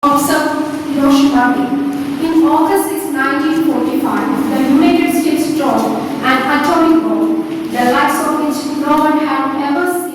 of Hiroshima. In August 6, 1945, the United States dropped an atomic bomb, the likes of which no one had ever seen.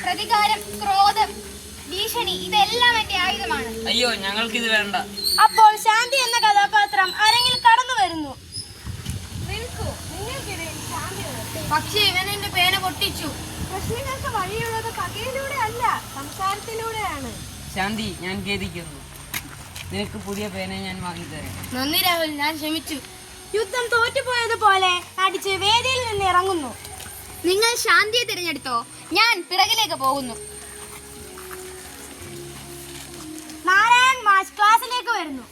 പ്രതികാരം, ക്രോധം, ഭീഷണി ഇതെല്ലാം എന്റെ ആയുധമാണ്. അയ്യോ, ഞങ്ങൾക്കിത് വേണ്ട. അപ്പോൾ ശാന്തി എന്ന കഥാപാത്രം അരങ്ങിൽ കടന്നു വരുന്നു. പക്ഷേ ഇവൻ എന്റെ പേന പൊട്ടിച്ചു. പ്രശ്നങ്ങൾക്ക് വഴിയുള്ളത് പകയിലൂടെ അല്ല, സംസാരത്തിലൂടെയാണ്. ശാന്തി, ഞാൻ ഖേദിക്കുന്നു. നിനക്ക് പുതിയ പേന ഞാൻ വാങ്ങിത്തരാം. നന്ദി രാഹുൽ, ഞാൻ ക്ഷമിച്ചു. യുദ്ധം തോറ്റുപോയതുപോലെ അടിച്ച് വേദിയിൽ നിന്ന് ഇറങ്ങുന്നു. നിങ്ങൾ ശാന്തിയെ തിരഞ്ഞെടുത്തോ? ഞാൻ പിറകിലേക്ക് പോകുന്നു. നാരായൺ മാഷ് ക്ലാസ്സിലേക്ക് വരുന്നു.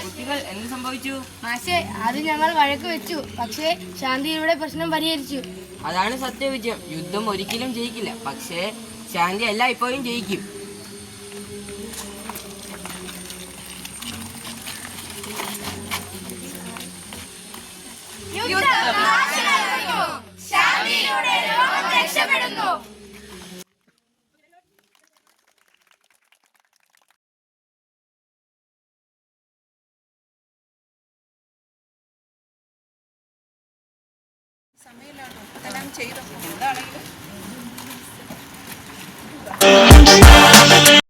കുട്ടികൾ എന്ത് സംഭവിച്ചു? മാഷേ, അത് ഞങ്ങൾ വഴക്ക് വെച്ചു, പക്ഷേ ശാന്തിയുടെ പ്രശ്നം പരിഹരിച്ചു. അതാണ് സത്യവിജയം. യുദ്ധം ഒരിക്കലും ജയിക്കില്ല, പക്ഷേ ശാന്തി എല്ലാം ഇപ്പോഴും ജയിക്കും. ശാന്തിയിലൂടെ ലോകം രക്ഷപ്പെടുന്നു. സമയമില്ലാണോ അതെല്ലാം ചെയ്തോ എന്താണെങ്കിലും